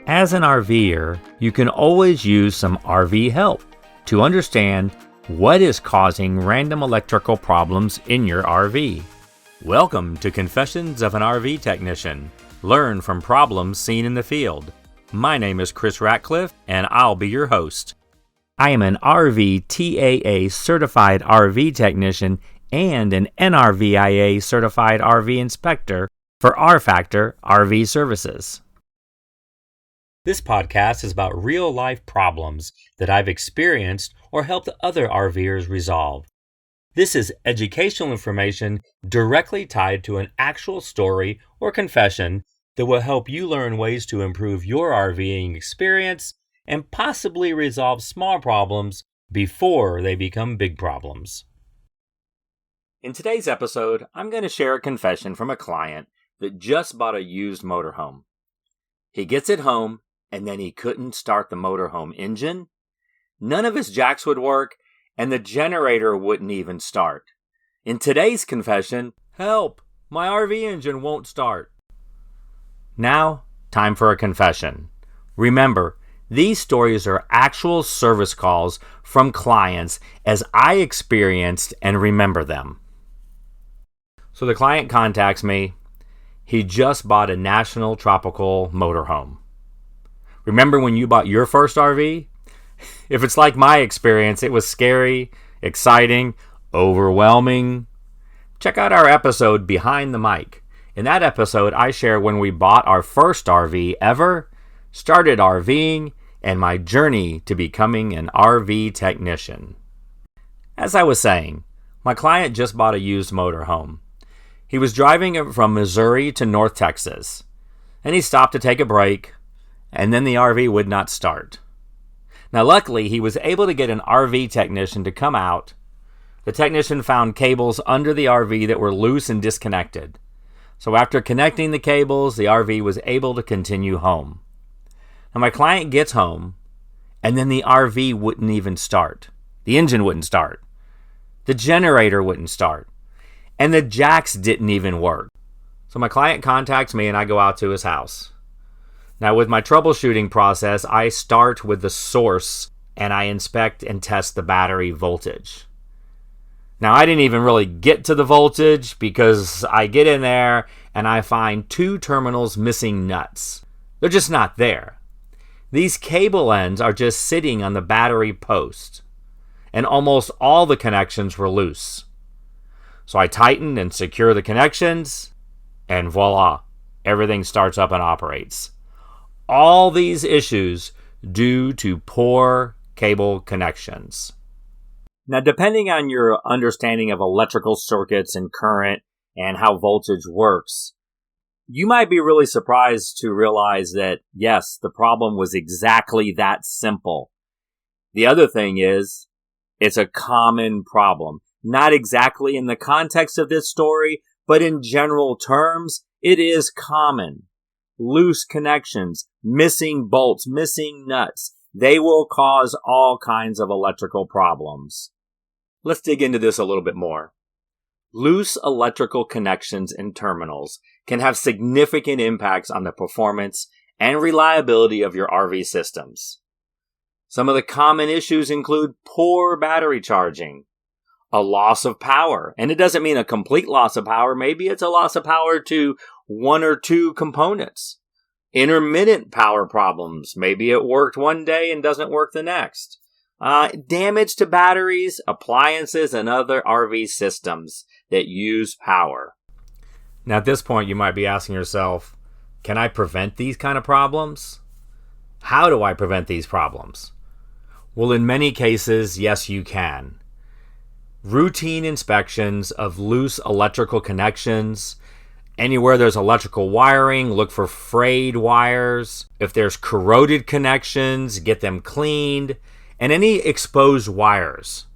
As an RVer, you can always use some RV help to understand what is causing random electrical problems in your RV. Welcome to Confessions of an RV Technician. Learn from problems seen in the field. My name is Chris Ratcliffe, and I'll be your host. I am an RV TAA certified RV technician and an NRVIA certified RV inspector for R-Factor RV Services. This podcast is about real-life problems that I've experienced or helped other RVers resolve. This is educational information directly tied to an actual story or confession that will help you learn ways to improve your RVing experience and possibly resolve small problems before they become big problems. In today's episode, I'm going to share a confession from a client that just bought a used motorhome. He gets it home, and then he couldn't start the motorhome engine. None of his jacks would work, and the generator wouldn't even start. In today's confession, help! My RV engine won't start. Now, time for a confession. Remember, these stories are actual service calls from clients as I experienced and remember them. So the client contacts me. He just bought a national tropical motorhome. Remember when you bought your first RV? If it's like my experience, it was scary, exciting, overwhelming. Check out our episode Behind the Mic. In that episode, I share when we bought our first RV ever, started RVing, and my journey to becoming an RV technician. As I was saying, my client just bought a used motorhome. He was driving from Missouri to North Texas, and he stopped to take a break, and then the RV would not start. Now, luckily, he was able to get an RV technician to come out. The technician found cables under the RV that were loose and disconnected. So after connecting the cables, the RV was able to continue home. Now, my client gets home, and then the RV wouldn't even start. The engine wouldn't start. The generator wouldn't start. And the jacks didn't even work. So my client contacts me, and I go out to his house. Now, with my troubleshooting process, I start with the source, and I inspect and test the battery voltage. Now, I didn't even really get to the voltage because I get in there, and I find two terminals missing nuts. They're just not there. These cable ends are just sitting on the battery post, and almost all the connections were loose. So I tighten and secure the connections, and voila, everything starts up and operates. All these issues due to poor cable connections. Now, depending on your understanding of electrical circuits and current and how voltage works, you might be really surprised to realize that, yes, the problem was exactly that simple. The other thing is, it's a common problem. Not exactly in the context of this story, but in general terms, it is common. Loose connections, missing bolts, missing nuts. They will cause all kinds of electrical problems. Let's dig into this a little bit more. Loose electrical connections and terminals can have significant impacts on the performance and reliability of your RV systems. Some of the common issues include poor battery charging, a loss of power, and it doesn't mean a complete loss of power. Maybe it's a loss of power to one or two components. Intermittent power problems. Maybe it worked one day and doesn't work the next. Damage to batteries, appliances, and other RV systems that use power. Now, at this point, you might be asking yourself, can I prevent these kind of problems? How do I prevent these problems? Well, in many cases, yes, you can. Routine inspections of loose electrical connections. Anywhere there's electrical wiring, look for frayed wires. If there's corroded connections, get them cleaned. And any exposed wires.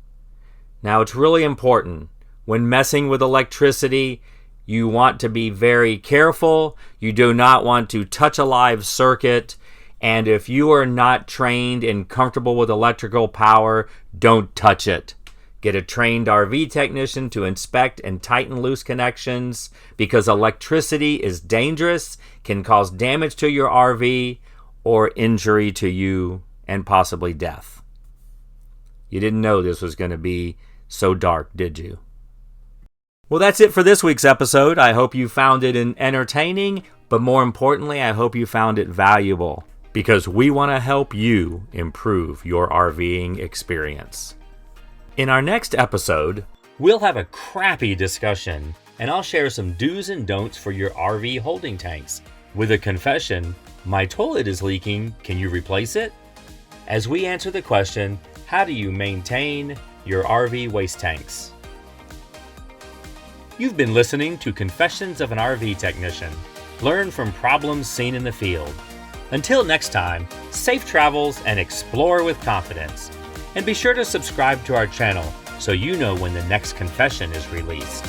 Now, it's really important. When messing with electricity, you want to be very careful. You do not want to touch a live circuit. And if you are not trained and comfortable with electrical power, don't touch it. Get a trained RV technician to inspect and tighten loose connections because electricity is dangerous, can cause damage to your RV, or injury to you and possibly death. You didn't know this was going to be so dark, did you? Well, that's it for this week's episode. I hope you found it entertaining, but more importantly, I hope you found it valuable, because we want to help you improve your RVing experience. In our next episode, we'll have a crappy discussion, and I'll share some do's and don'ts for your RV holding tanks. With a confession, my toilet is leaking, can you replace it? As we answer the question, how do you maintain your RV waste tanks? You've been listening to Confessions of an RV Technician. Learn from problems seen in the field. Until next time, safe travels and explore with confidence. And be sure to subscribe to our channel so you know when the next confession is released.